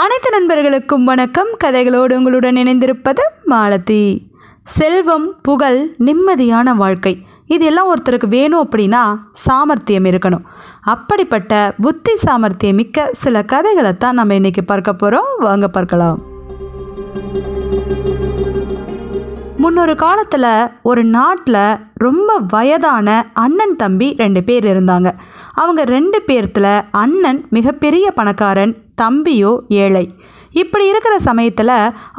அனைத்து நண்பர்களுக்கும் வணக்கம். கதைகளோடு உங்களுடன் இணைந்திருப்பது மாலதி. செல்வம், புகழ், நிம்மதியான வாழ்க்கை, இது எல்லாம் ஒருத்தருக்கு வேணும் அப்படின்னா சாமர்த்தியம் இருக்கணும். அப்படிப்பட்ட புத்தி சாமர்த்தியம் மிக்க சில கதைகளை தான் நம்ம இன்னைக்கு பார்க்க போகிறோம். வாங்க பார்க்கலாம். முன்னொரு காலத்தில் ஒரு நாட்டில் ரொம்ப வயதான அண்ணன் தம்பி 2 பேர் இருந்தாங்க. அவங்க 2 பேர்த்தில் அண்ணன் மிகப்பெரிய பணக்காரன், தம்பியோ ஏழை. இப்படி இருக்கிற சமயத்தில்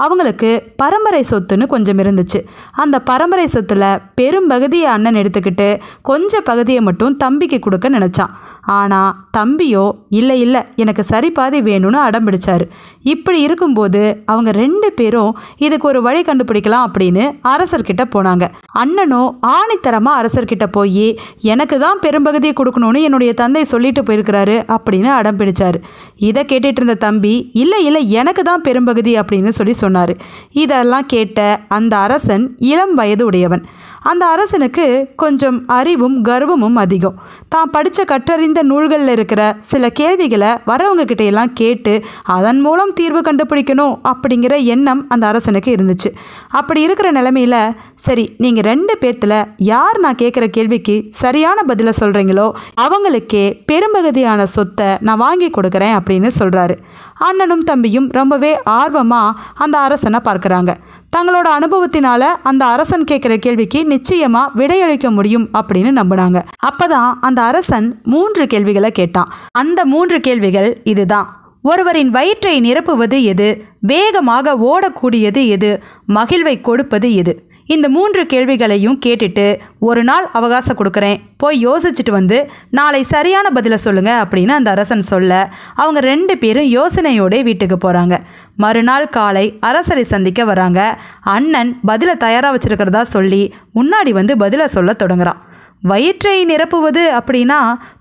அவங்களுக்கு பரம்பரை சொத்துன்னு கொஞ்சம் இருந்துச்சு. அந்த பரம்பரை சொத்தில் பெரும்பகுதியை அண்ணன் எடுத்துக்கிட்டு கொஞ்சம் பகுதியை மட்டும் தம்பிக்கு கொடுக்க நினச்சான். ஆனால் தம்பியோ இல்லை எனக்கு சரி பாதி வேணும்னு அடம் பிடிச்சாரு. இப்படி இருக்கும்போது அவங்க 2 பேரும் இதுக்கு ஒரு வழி கண்டுபிடிக்கலாம் அப்படின்னு அரசர்கிட்ட போனாங்க. அண்ணனோ ஆணித்தரமாக அரசர்கிட்ட போய் எனக்கு தான் பெரும்பகுதியை கொடுக்கணும்னு என்னுடைய தந்தை சொல்லிட்டு போயிருக்கிறாரு அப்படின்னு அடம் பிடிச்சாரு. இதை கேட்டுட்டு இருந்த தம்பி இல்லை எனக்கு தான் பெரும்பகுதி அப்படின்னு சொன்னார். இதெல்லாம் கேட்ட அந்த அரசன் இளம் வயது உடையவன். அந்த அரசனுக்கு கொஞ்சம் அறிவும் கர்வமும் அதிகம். தான் படித்த கற்றறிந்த நூல்களில் இருக்கிற சில கேள்விகளை வரவங்க கிட்டையெல்லாம் கேட்டு அதன் மூலம் தீர்வு கண்டுபிடிக்கணும் அப்படிங்கிற எண்ணம் அந்த அரசனுக்கு இருந்துச்சு. அப்படி இருக்கிற நிலைமையில் சரி, நீங்கள் 2 பேர்த்தில் யார் நான் கேட்குற கேள்விக்கு சரியான பதிலை சொல்கிறீங்களோ அவங்களுக்கே பெரும்பகுதியான சொத்தை நான் வாங்கி கொடுக்குறேன் அப்படின்னு சொல்கிறாரு. அண்ணனும் தம்பியும் ரொம்பவே ஆர்வமாக அந்த அரசனை பார்க்குறாங்க. தங்களோட அனுபவத்தினால அந்த அரசன் கேட்குற கேள்விக்கு நிச்சயமாக விடையளிக்க முடியும் அப்படின்னு நம்பினாங்க. அப்போதான் அந்த அரசன் 3 கேள்விகளை கேட்டான். அந்த 3 கேள்விகள் இதுதான்: ஒருவரின் வயிற்றை நிரப்புவது எது? வேகமாக ஓடக்கூடியது எது? மகிழ்வை கொடுப்பது எது? இந்த 3 கேள்விகளையும் கேட்டுட்டு ஒரு நாள் அவகாசம் கொடுக்குறேன், போய் யோசிச்சுட்டு வந்து நாளை சரியான பதிலை சொல்லுங்கள் அப்படின்னு அந்த அரசன் சொல்ல அவங்க 2 பேரும் யோசனையோட வீட்டுக்கு போகிறாங்க. மறுநாள் காலை அரசரை சந்திக்க வராங்க. அண்ணன் பதிலை தயாராக வச்சுருக்கிறதா சொல்லி முன்னாடி வந்து பதிலை சொல்ல தொடங்குறான். வயிற்றை நிரப்புவது அப்படின்னா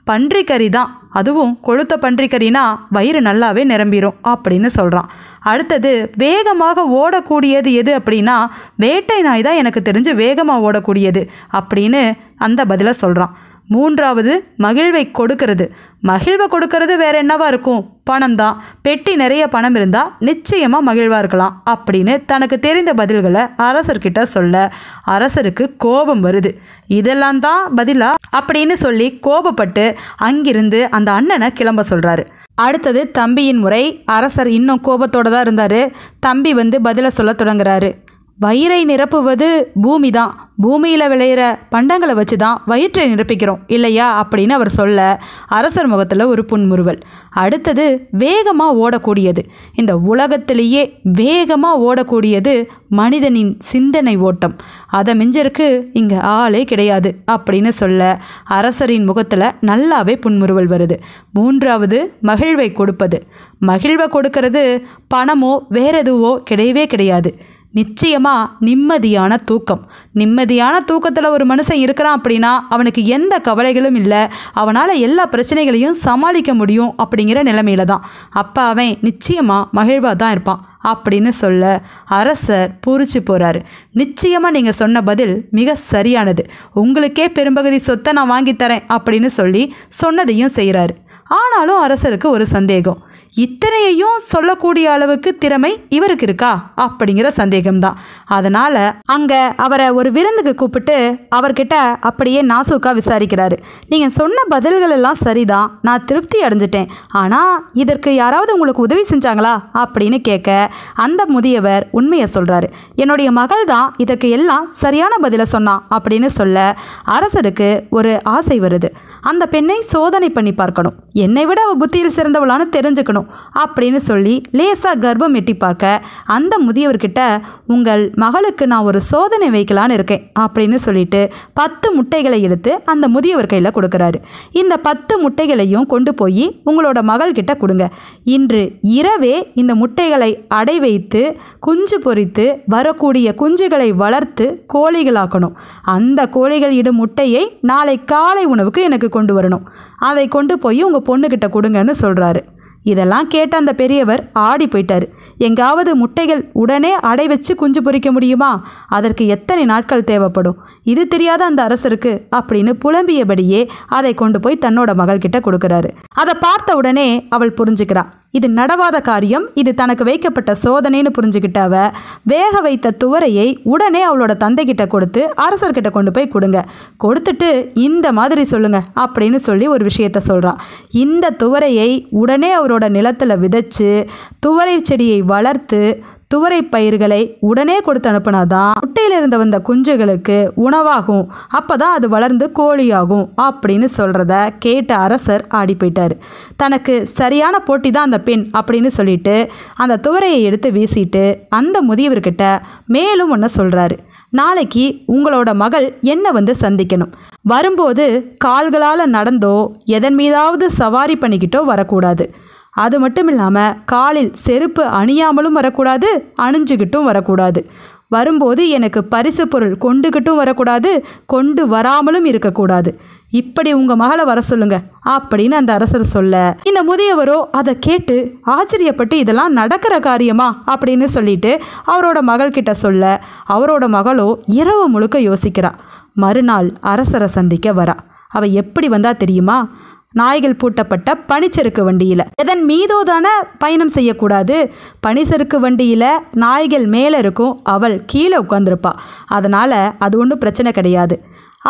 பன்றிக்கறி தான், அதுவும் கொழுத்த பன்றிக்கறினா வயிறு நல்லாவே நிரம்பிடும் அப்படின்னு சொல்கிறான். அடுத்தது வேகமாக ஓடக்கூடியது எது அப்படின்னா வேட்டை நாய் தான் எனக்கு தெரிஞ்சு வேகமாக ஓடக்கூடியது அப்படின்னு அந்த பதிலை சொல்கிறான். 3வது மகிழ்வை கொடுக்கறது. மகிழ்வை கொடுக்கறது வேற என்னவா இருக்கும்? பணம் தான். பெட்டி நிறைய பணம் இருந்தால் நிச்சயமாக மகிழ்வாக இருக்கலாம் அப்படின்னு தனக்கு தெரிந்த பதில்களை அரசர்கிட்ட சொல்ல அரசருக்கு கோபம் வருது. இதெல்லாம் தான் பதிலா அப்படின்னு சொல்லி கோபப்பட்டு அங்கிருந்து அந்த அண்ணனை கிளம்ப சொல்கிறாரு. அடுத்தது தம்பியின் முறை. அரசர் இன்னும் கோபத்தோடு தான் இருந்தார். தம்பி வந்து பதிலை சொல்ல தொடங்குறாரு. வயிறை நிரப்புவது பூமி தான். பூமியில் விளையிற பண்டங்களை வச்சு தான் வயிற்றை நிரப்பிக்கிறோம் இல்லையா அப்படின்னு அவர் சொல்ல அரசர் முகத்தில் ஒரு புன்முறுவல். அடுத்தது வேகமாக ஓடக்கூடியது. இந்த உலகத்திலேயே வேகமாக ஓடக்கூடியது மனிதனின் சிந்தனை ஓட்டம். அதை மிஞ்சிருக்கு இங்கே ஆளே கிடையாது அப்படின்னு சொல்ல அரசரின் முகத்தில் நல்லாவே புன்முறுவல் வருது. 3வது மகிழ்வை கொடுப்பது. மகிழ்வை கொடுக்கறது பணமோ வேற எதுவோ கிடையவே கிடையாது. நிச்சயமாக நிம்மதியான தூக்கம். நிம்மதியான தூக்கத்தில் ஒரு மனுஷன் இருக்கிறான் அப்படின்னா அவனுக்கு எந்த கவலைகளும் இல்லை, அவனால் எல்லா பிரச்சனைகளையும் சமாளிக்க முடியும் அப்படிங்கிற நிலைமையில தான். அப்போ அவன் நிச்சயமாக மகிழ்வாக தான் இருப்பான் அப்படின்னு சொல்ல அரசர் பூரிச்சு போகிறாரு. நிச்சயமாக நீங்கள் சொன்ன பதில் மிக சரியானது, உங்களுக்கே பெரும்பகுதி சொத்தை நான் வாங்கித்தரேன் அப்படின்னு சொல்லி சொன்னதையும் செய்கிறாரு. ஆனாலும் அரசருக்கு ஒரு சந்தேகம். இத்தனையையும் சொல்லக்கூடிய அளவுக்கு திறமை இவருக்கு இருக்கா அப்படிங்கிற சந்தேகம்தான். அதனால் அங்கே அவரை ஒரு விருந்துக்கு கூப்பிட்டு அவர்கிட்ட அப்படியே நாசூக்கா விசாரிக்கிறாரு. நீங்கள் சொன்ன பதில்கள் எல்லாம் சரிதான், நான் திருப்தி அடைஞ்சிட்டேன், ஆனால் இதற்கு யாராவது உங்களுக்கு உதவி செஞ்சாங்களா அப்படின்னு கேட்க அந்த முதியவர் உண்மையை சொல்கிறாரு. என்னுடைய மகள் தான் இதற்கு எல்லாம் சரியான பதிலை சொன்னான் அப்படின்னு சொல்ல அரசருக்கு ஒரு ஆசை வருது. அந்த பெண்ணை சோதனை பண்ணி பார்க்கணும், என்னை விட அவள் புத்தியில் சிறந்தவளான்னு தெரிஞ்சுக்கணும் அப்படின்னு சொல்லி லேசாக கர்ப்பம் எட்டி பார்க்க அந்த முதியவர்கிட்ட உங்கள் மகளுக்கு நான் ஒரு சோதனை வைக்கலான்னு இருக்கேன் அப்படின்னு சொல்லிட்டு 10 முட்டைகளை எடுத்து அந்த முதியவர் கையில் கொடுக்குறாரு. இந்த 10 முட்டைகளையும் கொண்டு போய் உங்களோட மகள்கிட்ட கொடுங்க. இன்று இரவே இந்த முட்டைகளை அடை வைத்து குஞ்சு பொரித்து வரக்கூடிய குஞ்சுகளை வளர்த்து கோழிகளாக்கணும். அந்த கோழிகள் இடும் முட்டையை நாளை காலை உணவுக்கு எனக்கு கொண்டு வரணும். அதை கொண்டு போய் உங்கள் பொண்ணுக்கிட்ட கொடுங்கன்னு சொல்கிறாரு. இதெல்லாம் கேட்ட அந்த பெரியவர் ஆடி போயிட்டார். எங்காவது முட்டைகள் உடனே அடை வச்சு குஞ்சு பொரிக்க முடியுமா? அதற்கு எத்தனை நாட்கள் தேவைப்படும்? இது தெரியாத அந்த அரசருக்கு அப்படின்னு புலம்பியபடியே அதை கொண்டு போய் தன்னோட மகள்கிட்ட கொடுக்குறாரு. அதை பார்த்த உடனே அவள் புரிஞ்சுக்கிறா, இது நடவாத காரியம், இது தனக்கு வைக்கப்பட்ட சோதனைன்னு புரிஞ்சுக்கிட்ட அவ வேக வைத்த துவரையை உடனே அவளோட தந்தை கிட்ட கொடுத்து அரசர்கிட்ட கொண்டு போய் கொடுங்க, கொடுத்துட்டு இந்த மாதிரி சொல்லுங்க அப்படின்னு சொல்லி ஒரு விஷயத்த சொல்றா. இந்த துவரையை உடனே அவரோட நிலத்துல விதைச்சு துவரை செடியை வளர்த்து துவரை பயிர்களை உடனே கொடுத்து அனுப்புனாதான் முட்டையிலிருந்து வந்த குஞ்சுகளுக்கு உணவாகும், அப்பதான் அது வளர்ந்து கோழியாகும் அப்படின்னு சொல்றத கேட்ட அரசர் ஆடி போயிட்டாரு. தனக்கு சரியான போட்டி தான் அந்த பெண் அப்படின்னு சொல்லிட்டு அந்த துவரையை எடுத்து வீசிட்டு அந்த முதியவர்கிட்ட மேலும் ஒன்று சொல்றாரு. நாளைக்கு உங்களோட மகள் என்ன வந்து சந்திக்கணும். வரும்போது கால்களால் நடந்தோ எதன் மீதாவது சவாரி பண்ணிக்கிட்டோ வரக்கூடாது. அது மட்டும் இல்லாமல் காலில் செருப்பு அணியாமலும் வரக்கூடாது, அணிஞ்சுக்கிட்டும் வரக்கூடாது. வரும்போது எனக்கு பரிசு பொருள் கொண்டுக்கிட்டும் வரக்கூடாது, கொண்டு வராமலும் இருக்கக்கூடாது. இப்படி உங்கள் மகளை வர சொல்லுங்க அப்படின்னு அந்த அரசர் சொல்ல, இந்த முதியவரோ அதை கேட்டு ஆச்சரியப்பட்டு இதெல்லாம் நடக்கிற காரியமா அப்படின்னு சொல்லிட்டு அவரோட மகள்கிட்ட சொல்ல, அவரோட மகளோ இரவு முழுக்க யோசிக்கிறா. மறுநாள் அரசரை சந்திக்க வரா. அவ எப்படி வந்தா தெரியுமா? நாய்கள் பூட்டப்பட்ட பனிச்சறுக்கு வண்டியில். எதன் மீதோ தானே பயணம் செய்யக்கூடாது. பனிச்சறுக்கு வண்டியில் நாய்கள் மேலே இருக்கும், அவள் கீழே உட்காந்துருப்பா. அதனால் அது ஒன்றும் பிரச்சனை கிடையாது.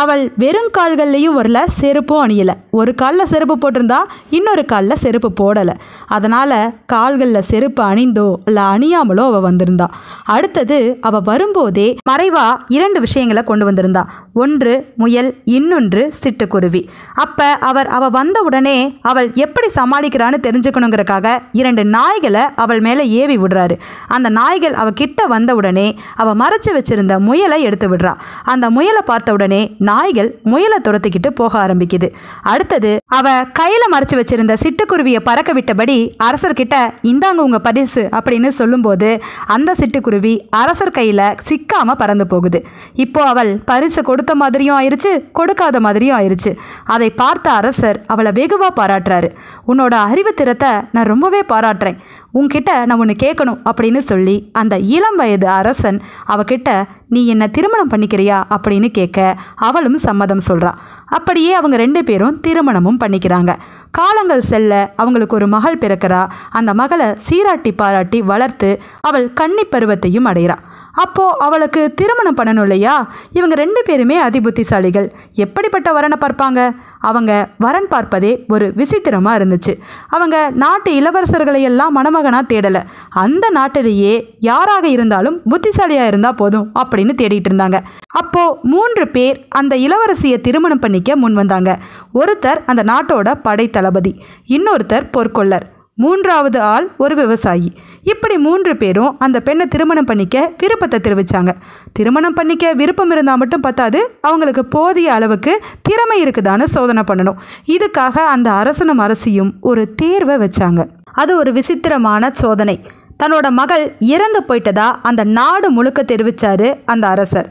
அவள் வெறும் கால்கள்லையும் வரல, செருப்பும் அணியலை. ஒரு காலில் செருப்பு போட்டிருந்தா இன்னொரு காலில் செருப்பு போடலை. அதனால் கால்களில் செருப்பு அணிந்தோ இல்லை அணியாமலோ அவள் வந்திருந்தா. அடுத்தது அவள் வரும்போதே மறைவா 2 விஷயங்களை கொண்டு வந்திருந்தா. ஒன்று முயல், இன்னொன்று சிட்டுக்குருவி. அப்போ அவள் வந்த உடனே அவள் எப்படி சமாளிக்கிறான்னு தெரிஞ்சுக்கணுங்கிறக்காக 2 நாய்களை அவள் மேலே ஏவி விடுறாரு. அந்த நாய்கள் அவள் கிட்ட வந்த உடனே அவள் மறைச்சு வச்சிருந்த முயலை எடுத்து விடுறா. அந்த முயலை பார்த்த உடனே நாய்கள் முயலை துரத்திக்கிட்டு போக ஆரம்பிக்குது. அடுத்தது அவ கையில மறைச்சு வச்சிருந்த சிட்டுக்குருவியை பறக்க விட்டபடி அரசர்கிட்ட இந்தாங்க உங்க பரிசு அப்படின்னு சொல்லும்போது அந்த சிட்டுக்குருவி அரசர் கையில சிக்காம பறந்து போகுது. இப்போ அவள் பரிசு கொடுத்த மாதிரியும் ஆயிருச்சு, கொடுக்காத மாதிரியும் ஆயிருச்சு. அதை பார்த்த அரசர் அவளை வெகுவா பாராட்டுறாரு. உன்னோட அறிவுத்திறத்தை நான் ரொம்பவே பாராட்டுறேன், உன்கிட்ட நான் ஒன்று கேட்கணும் அப்படின்னு சொல்லி அந்த இளம் வயது அரசன் அவகிட்ட நீ என்ன திருமணம் பண்ணிக்கிறியா அப்படின்னு கேட்க அவளும் சம்மதம் சொல்கிறா. அப்படியே அவங்க 2 பேரும் திருமணமும் பண்ணிக்கிறாங்க. காலங்கள் செல்ல அவங்களுக்கு ஒரு மகள் பிறக்கிறா. அந்த மகளை சீராட்டி பாராட்டி வளர்த்து அவள் கன்னி பருவத்தையும் அடைகிறா. அப்போது அவளுக்கு திருமணம் பண்ணணும் இல்லையா? இவங்க 2 பேருமே அதிபுத்திசாலிகள். எப்படிப்பட்ட வரனை பார்ப்பாங்க? அவங்க வரன் பார்ப்பதே ஒரு விசித்திரமாக இருந்துச்சு. அவங்க நாட்டு இளவரசர்களையெல்லாம் மணமகனாக தேடலை. அந்த நாட்டிலேயே யாராக இருந்தாலும் புத்திசாலியாக இருந்தால் போதும் அப்படின்னு தேடிட்டு இருந்தாங்க. அப்போது 3 பேர் அந்த இளவரசியை திருமணம் பண்ணிக்க முன் வந்தாங்க. ஒருத்தர் அந்த நாட்டோட படை தளபதி, இன்னொருத்தர் பொற்கொள்ளர், 3வது ஆள் ஒரு விவசாயி. இப்படி 3 பேரும் அந்த பெண்ணை திருமணம் பண்ணிக்க விருப்பத்தை தெரிவித்தாங்க. திருமணம் பண்ணிக்க விருப்பம் இருந்தால் மட்டும் பத்தாது, அவங்களுக்கு போதிய அளவுக்கு திறமை இருக்குதான்னு சோதனை பண்ணணும். இதுக்காக அந்த அரசனும் அரசியும் ஒரு தேர்வை வச்சாங்க. அது ஒரு விசித்திரமான சோதனை. தன்னோட மகள் இறந்து போயிட்டதா அந்த நாடு முழுக்க தெரிவித்தார் அந்த அரசர்.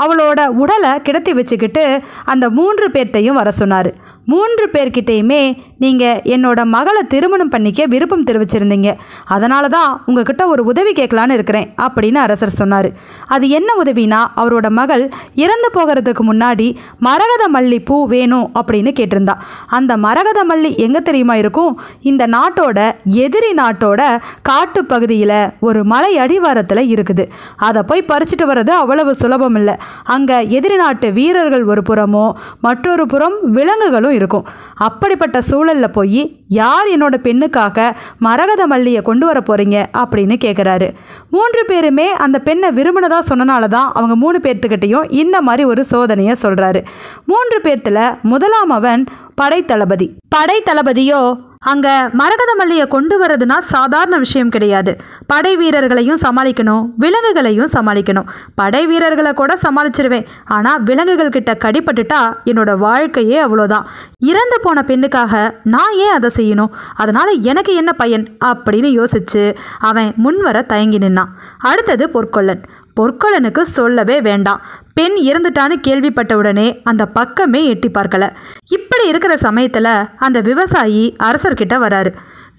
அவளோட உடலை கிடத்தி வச்சுக்கிட்டு அந்த 3 பேர்த்தையும் வர சொன்னார். 3 பேர்கிட்டையுமே நீங்கள் என்னோட மகளை திருமணம் பண்ணிக்க விருப்பம் தெரிவிச்சிருந்தீங்க, அதனால தான் உங்ககிட்ட ஒரு உதவி கேட்கலான்னு இருக்கிறேன் அப்படின்னு அரசர் சொன்னார். அது என்ன உதவினா, அவரோட மகள் இறந்து போகிறதுக்கு முன்னாடி மரகத மல்லி பூ வேணும் அப்படின்னு கேட்டிருந்தா. அந்த மரகத மல்லி எங்கே தெரியுமா இருக்கும்? இந்த நாட்டோட எதிரி நாட்டோட காட்டு பகுதியில் ஒரு மலை அடிவாரத்தில் இருக்குது. அதை போய் பறிச்சுட்டு வர்றது அவ்வளவு சுலபம் இல்லை. அங்கே எதிரி நாட்டு வீரர்கள் ஒரு புறமோ மற்றொரு புறம் விலங்குகளும் இருக்கும். அப்படிப்பட்ட சூழலில் போய் யார் என்னோட பெண்ணுக்காக மரகத மல்லியை கொண்டு வர போறீங்க அப்படின்னு கேட்குறாரு. 3 பேருமே அந்த பெண்ணை விரும்பினதா சொன்னனால தான் அவங்க 3 பேர்த்துக்கிட்டையும் இந்த மாதிரி ஒரு சோதனையை சொல்கிறாரு. 3 பேர்த்தில் முதலாமவன் படைத்தளபதி. படைத்தளபதியோ அங்கே மரகத மல்லியை கொண்டு வரதுனா சாதாரண விஷயம் கிடையாது. படை வீரர்களையும் சமாளிக்கணும், விலங்குகளையும் சமாளிக்கணும். படை வீரர்களை கூட சமாளிச்சிருவேன், ஆனால் விலங்குகள் கிட்ட கடிப்பட்டுட்டா என்னோட வாழ்க்கையே அவ்வளோதான். இறந்து போன பெண்ணுக்காக நான் ஏன் அதை செய்யணும்? அதனால் எனக்கு என்ன பயன் அப்படின்னு யோசிச்சு அவன் முன்வர தயங்கி நின்னான். அடுத்தது பொற்கொள்ளன். பொற்கொள்ளனுக்கு சொல்லவே வேண்டாம். பெண் இறந்துட்டான்னு கேள்விப்பட்ட உடனே அந்த பக்கமே எட்டி பார்க்கல. இப்படி இருக்கிற சமயத்தில் அந்த விவசாயி அரசர்கிட்ட வராரு.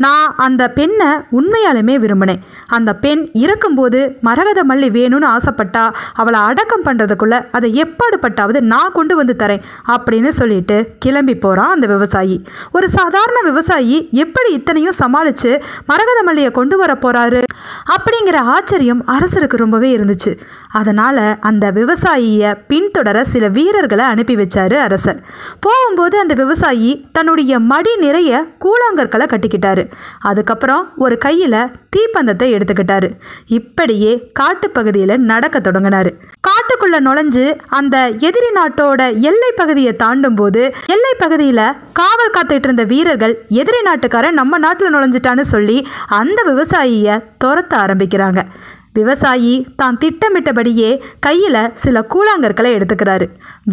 நான் அந்த பெண்ணை உண்மையாலுமே விரும்பினேன். அந்த பெண் இறக்கும்போது மரகத மல்லி வேணும்னு ஆசைப்பட்டா அவளை அடக்கம் பண்ணுறதுக்குள்ள அதை எப்பாடுபட்டாவது நான் கொண்டு வந்து தரேன் அப்படின்னு சொல்லிட்டு கிளம்பி போகிறான் அந்த விவசாயி. ஒரு சாதாரண விவசாயி எப்படி இத்தனையும் சமாளித்து மரகத மல்லியை கொண்டு வர போகிறாரு அப்படிங்கிற ஆச்சரியம் அரசருக்கு ரொம்பவே இருந்துச்சு. அதனால் அந்த விவசாயியை பின்தொடர சில வீரர்களை அனுப்பி வச்சாரு அரசர். போகும்போது அந்த விவசாயி தன்னுடைய மடி நிறைய கூழாங்கற்களை கட்டிக்கிட்டாரு. அதுக்கப்புறம் ஒரு கையில் தீப்பந்தத்தை எடுத்துக்கிட்டாரு. இப்படியே காட்டுப்பகுதியில் நடக்க தொடங்கினாரு. காட்டுக்குள்ள நுழைஞ்சு அந்த எதிரி நாட்டோட எல்லை பகுதியை தாண்டும் போது எல்லை பகுதியில் காவல் காத்துட்டு இருந்த வீரர்கள் எதிரி நாட்டுக்காரன் நம்ம நாட்டில் நுழைஞ்சிட்டான்னு சொல்லி அந்த விவசாயியை துரத்த ஆரம்பிக்கிறாங்க. விவசாயி தான் திட்டமிட்டபடியே கையில் சில கூழாங்கற்களை எடுத்துக்கிறாரு.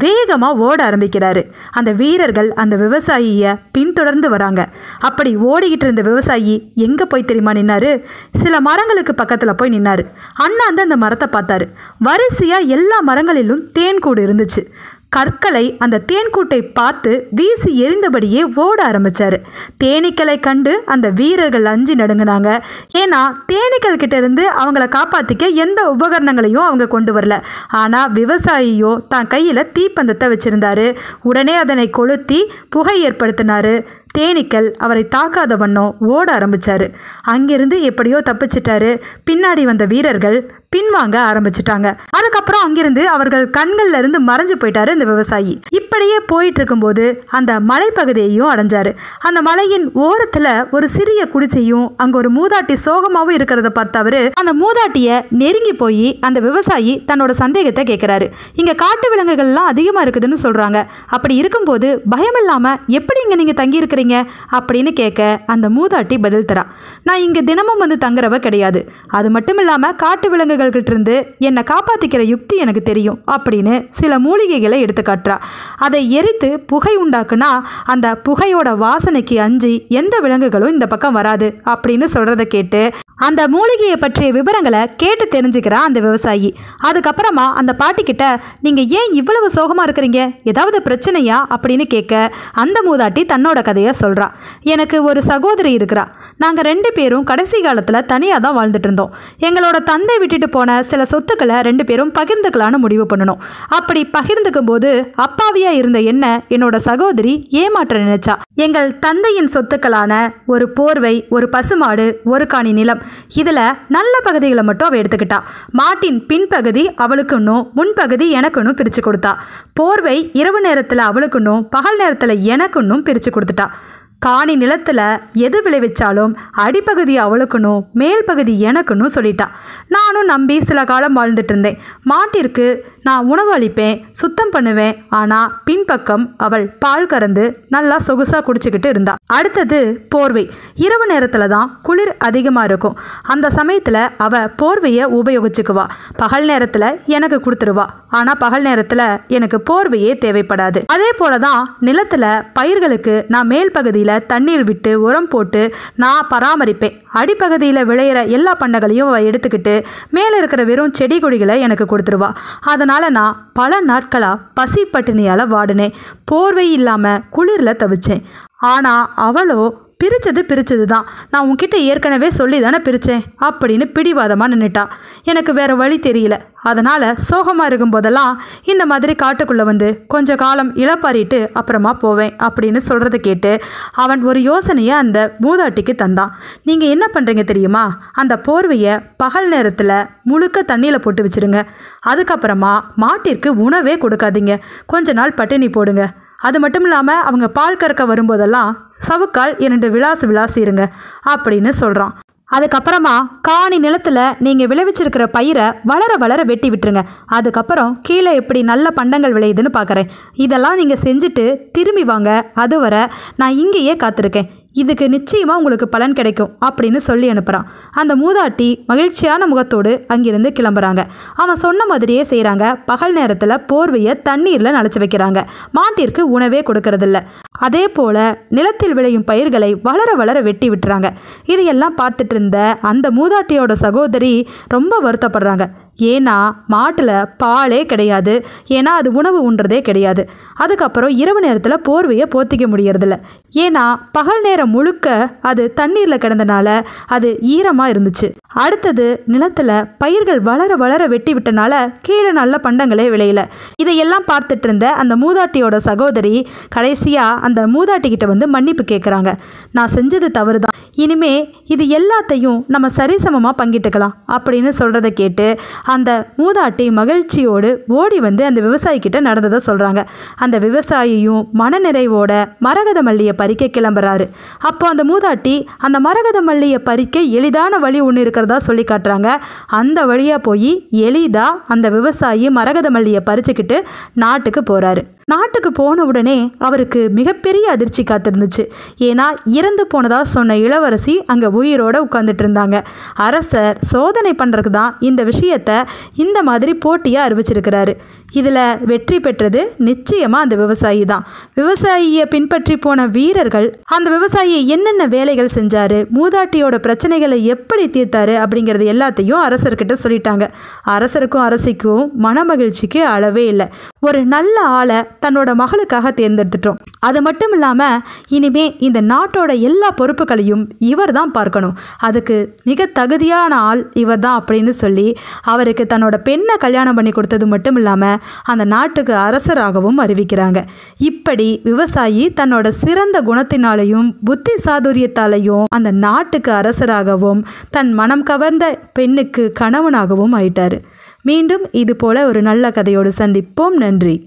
வேகமாக ஓட ஆரம்பிக்கிறாரு. அந்த வீரர்கள் அந்த விவசாயியை பின்தொடர்ந்து வராங்க. அப்படி ஓடிக்கிட்டு இருந்த விவசாயி எங்கே போய் தெரியுமா நின்னாரு? சில மரங்களுக்கு பக்கத்தில் போய் நின்னாரு. அண்ணாந்து அந்த மரத்தை பார்த்தாரு. வரிசையாக எல்லா மரங்களிலும் தேன்கூடு இருந்துச்சு. கற்களை அந்த தேன்கூட்டை பார்த்து வீசி எரிந்தபடியே ஓட ஆரம்பிச்சாரு. தேனீக்களை கண்டு அந்த வீரர்கள் அஞ்சி நடுங்கினாங்க. ஏன்னா தேனீக்கள் கிட்ட இருந்து அவங்கள காப்பாற்றிக்க எந்த உபகரணங்களையும் அவங்க கொண்டு வரல. ஆனால் விவசாயியோ தான் கையில் தீப்பந்தத்தை வச்சிருந்தாரு. உடனே அதனை கொளுத்தி புகை ஏற்படுத்தினாரு. தேனீக்கள் அவரை தாக்காத வண்ணம் ஓட ஆரம்பிச்சாரு. அங்கிருந்து எப்படியோ தப்பிச்சிட்டாரு. பின்னாடி வந்த வீரர்கள் பின்வாங்க ஆரம்பிச்சிட்டாங்க. அதுக்கப்புறம் அங்கிருந்து அவர்கள் கண்கள்ல இருந்து மறைஞ்சு போயிட்டாரு இந்த விவசாயி. இப்படியே போயிட்டு இருக்கும்போது அந்த மலைப்பகுதியையும் அடைஞ்சாரு. அந்த மலையின் ஓரத்துல ஒரு சிறிய குடிசையும் அங்க ஒரு மூதாட்டி சோகமாவும் இருக்கிறத பார்த்தவரு அந்த மூதாட்டிய நெருங்கி போய் அந்த விவசாயி தன்னோட சந்தேகத்தை கேட்கிறாரு. இங்க காட்டு விலங்குகள்லாம் அதிகமா இருக்குதுன்னு சொல்றாங்க. அப்படி இருக்கும்போது பயம் இல்லாம எப்படி இங்க நீங்க தங்கி இருக்கிறீங்க அப்படின்னு கேட்க அந்த மூதாட்டி பதில் தரா. நான் இங்க தினமும் வந்து தங்குறவ கிடையாது. அது மட்டும் இல்லாம காட்டு விலங்குகள் இருந்து என்னை காப்பாத்திக்கிற யுக்தி எனக்கு தெரியும் அப்படின்னு சில மூலிகைகளை எடுத்து காட்டுறா. அதை எரித்து புகை உண்டாக்குனா அந்த புகையோட வாசனைக்கு அஞ்சி எந்த விலங்குகளும் இந்த பக்கம் வராது அப்படின்னு சொல்றதை கேட்டு அந்த மூலிகையை பற்றிய விவரங்களை கேட்டு தெரிஞ்சுக்கிறா அந்த விவசாயி. அதுக்கப்புறமா அந்த பாட்டிக்கிட்ட நீங்க ஏன் இவ்வளவு சோகமா இருக்கிறீங்க, ஏதாவது பிரச்சனையா அப்படின்னு கேட்க அந்த மூதாட்டி தன்னோட கதையை சொல்றா. எனக்கு ஒரு சகோதரி இருக்கிறா. நாங்க 2 பேரும் கடைசி காலத்துல தனியாக தான் வாழ்ந்துட்டு இருந்தோம். எங்களோட தந்தை விட்டுட்டு போன சில சொத்துக்களை 2 பேரும் பகிர்ந்துக்கலான்னு முடிவு பண்ணணும். அப்படி பகிர்ந்துக்கும் போது அப்பாவியா இருந்த என்ன என்னோட சகோதரி ஏமாற்ற நினைச்சா. எங்கள் தந்தையின் சொத்துக்களான ஒரு போர்வை, ஒரு பசுமாடு, ஒரு காணி நிலம், இதுல நல்ல பகுதிகளை மட்டும் அவ எடுத்துக்கிட்டா. மாட்டின் பின்பகுதி அவளுக்குன்னும் முன்பகுதி எனக்குன்னும் பிரிச்சு கொடுத்தா. போர்வை இரவு நேரத்துல அவளுக்குன்னும் பகல் நேரத்துல எனக்குன்னும் பிரிச்சு கொடுத்துட்டா. காணி நிலத்தில் எது விளைவிச்சாலும் அடிப்பகுதி அவளுக்குன்னும் மேல் பகுதி எனக்குன்னு சொல்லிட்டா. நானும் நம்பி சில காலம் வாழ்ந்துட்டு இருந்தேன். மாட்டிற்கு நான் உணவு அளிப்பேன், சுத்தம் பண்ணுவேன். ஆனால் பின்பக்கம் அவள் பால் கறந்து நல்லா சொகுசாக குடிச்சிக்கிட்டு இருந்தா. அடுத்தது போர்வை. இரவு நேரத்தில் தான் குளிர் அதிகமாக இருக்கும். அந்த சமயத்தில் அவள் போர்வையை உபயோகிச்சுக்குவா. பகல் நேரத்தில் எனக்கு கொடுத்துருவா. ஆனால் பகல் நேரத்தில் எனக்கு போர்வையே தேவைப்படாது. அதே போல தான் நிலத்தில் பயிர்களுக்கு நான் மேல் பகுதியில் தண்ணீர் விட்டு உரம் போட்டு நான் பராமரிப்பேன். அடிப்பகுதியில் விளையிற எல்லா பண்டங்களையும் அவள் எடுத்துக்கிட்டு மேலே இருக்கிற வெறும் செடி கொடிகளை எனக்கு கொடுத்துருவா. அதனால் நான் பல நாட்களாக பசி பட்டினியால் வாடினேன். போர்வை இல்லாமல் குளிரில் தவிச்சேன். ஆனால் அவளோ பிரிச்சது தான். நான் உன்கிட்ட ஏற்கனவே சொல்லி தானே பிரித்தேன் அப்படின்னு பிடிவாதமாக நின்றுட்டா. எனக்கு வேறு வழி தெரியல. அதனால் சோகமாக இருக்கும்போதெல்லாம் இந்த மாதிரி காட்டுக்குள்ளே வந்து கொஞ்ச காலம் இளப்பாரிட்டு அப்புறமா போவேன் அப்படின்னு சொல்கிறத கேட்டு அவன் ஒரு யோசனையை அந்த மூதாட்டிக்கு தந்தான். நீங்கள் என்ன பண்ணுறீங்க தெரியுமா? அந்த போர்வையை பகல் நேரத்தில் முழுக்க தண்ணியில் போட்டு வச்சுருங்க. அதுக்கப்புறமா மாட்டிற்கு உணவே கொடுக்காதீங்க. கொஞ்ச நாள் பட்டினி போடுங்க. அது மட்டும் இல்லாமல் அவங்க பால் கறக்க வரும்போதெல்லாம் சவுக்கால் 2 விளாசு இருங்க அப்படின்னு சொல்கிறான். அதுக்கப்புறமா காணி நிலத்தில் நீங்கள் விளைவிச்சிருக்கிற பயிரை வளர வெட்டி விட்டுருங்க. அதுக்கப்புறம் கீழே எப்படி நல்ல பண்டங்கள் விளையுதுன்னு பார்க்குறேன். இதெல்லாம் நீங்கள் செஞ்சுட்டு திரும்பி வாங்க. அதுவரை நான் இங்கேயே காத்திருக்கேன். இதுக்கு நிச்சயமாக உங்களுக்கு பலன் கிடைக்கும் அப்படின்னு சொல்லி அனுப்புகிறான். அந்த மூதாட்டி மகிழ்ச்சியான முகத்தோடு அங்கிருந்து கிளம்புறாங்க. அவன் சொன்ன மாதிரியே செய்கிறாங்க. பகல் நேரத்தில் போர்வையை தண்ணீரில் நனைச்சி வைக்கிறாங்க. மாட்டிற்கு உணவே கொடுக்கறதில்ல. அதே போல் நிலத்தில் விளையும் பயிர்களை வளர வெட்டி விட்டுறாங்க. இதையெல்லாம் பார்த்துட்டு இருந்த அந்த மூதாட்டியோட சகோதரி ரொம்ப வருத்தப்படுறாங்க. ஏன்னா மாட்டில் பாலே கிடையாது, ஏன்னா அது உணவு உண்றதே கிடையாது. அதுக்கப்புறம் இரவு நேரத்தில் போர்வையை போத்திக்க முடியறதில்ல, ஏன்னா பகல் நேரம் முழுக்க அது தண்ணீரில் கிடந்தனால அது ஈரமாக இருந்துச்சு. அடுத்தது நிலத்தில் பயிர்கள் வளர வளர வெட்டி விட்டனால கீழே நல்ல பண்டங்களே விளையல. இதையெல்லாம் பார்த்துட்டு இருந்த அந்த மூதாட்டியோட சகோதரி கடைசியாக அந்த மூதாட்டிக்கிட்ட வந்து மன்னிப்பு கேட்குறாங்க. நான் செஞ்சது தவறு தான், இனிமே இது எல்லாத்தையும் நம்ம சரிசமமாக பங்கிட்டுக்கலாம் அப்படின்னு சொல்கிறத கேட்டு அந்த மூதாட்டி மகிழ்ச்சியோடு ஓடி வந்து அந்த விவசாயிக்கிட்ட நடந்ததை சொல்கிறாங்க. அந்த விவசாயியும் மனநிறைவோட மரகத மல்லியை பறிக்க கிளம்புறாரு. அப்போ அந்த மூதாட்டி அந்த மரகத மல்லியை பறிக்க எளிதான வழி ஒன்று இருக்கிறதா சொல்லி காட்டுறாங்க. அந்த வழியாக போய் எளிதாக அந்த விவசாயி மரகத மல்லியை பறிச்சுக்கிட்டு நாட்டுக்கு போகிறாரு. நாட்டுக்கு போன உடனே அவருக்கு மிகப்பெரிய அதிர்ச்சி காத்திருந்துச்சு. ஏன்னா இறந்து போனதா சொன்ன இளவரசி அங்கே உயிரோடு உட்கார்ந்துட்டு இருந்தாங்க. அரசர் சோதனை பண்ணுறதுக்கு தான் இந்த விஷயத்தை இந்த மாதிரி போட்டியாக அறிவிச்சிருக்கிறாரு. இதில் வெற்றி பெற்றது நிச்சயமாக அந்த விவசாயி தான். விவசாயியை பின்பற்றி போன வீரர்கள் அந்த விவசாயியை என்னென்ன வேலைகள் செஞ்சார், மூதாட்டியோட பிரச்சனைகளை எப்படி தீர்த்தாரு அப்படிங்கிறது எல்லாத்தையும் அரசர்கிட்ட சொல்லிட்டாங்க. அரசருக்கும் அரசிக்கும் மனமகிழ்ச்சிக்கு அளவே இல்லை. ஒரு நல்ல ஆளை தன்னோட மகளுக்காக தேர்ந்தெடுத்துட்டோம். அது மட்டும் இல்லாமல் இனிமே இந்த நாட்டோட எல்லா பொறுப்புகளையும் இவர் தான் பார்க்கணும், அதுக்கு மிக தகுதியான ஆள் இவர் தான் அப்படின்னு சொல்லி அவருக்கு தன்னோட பெண்ணை கல்யாணம் பண்ணி கொடுத்தது மட்டும் இல்லாமல் அந்த நாட்டுக்கு அரசராகவும் அறிவிக்கிறாங்க. இப்படி விவசாயி தன்னோட சிறந்த குணத்தினாலையும் புத்தி சாதுரியத்தாலையும் அந்த நாட்டுக்கு அரசராகவும் தன் மனம் கவர்ந்த பெண்ணுக்கு கணவனாகவும் ஆயிட்டாரு. மீண்டும் இது போல ஒரு நல்ல கதையோடு சந்திப்போம். நன்றி.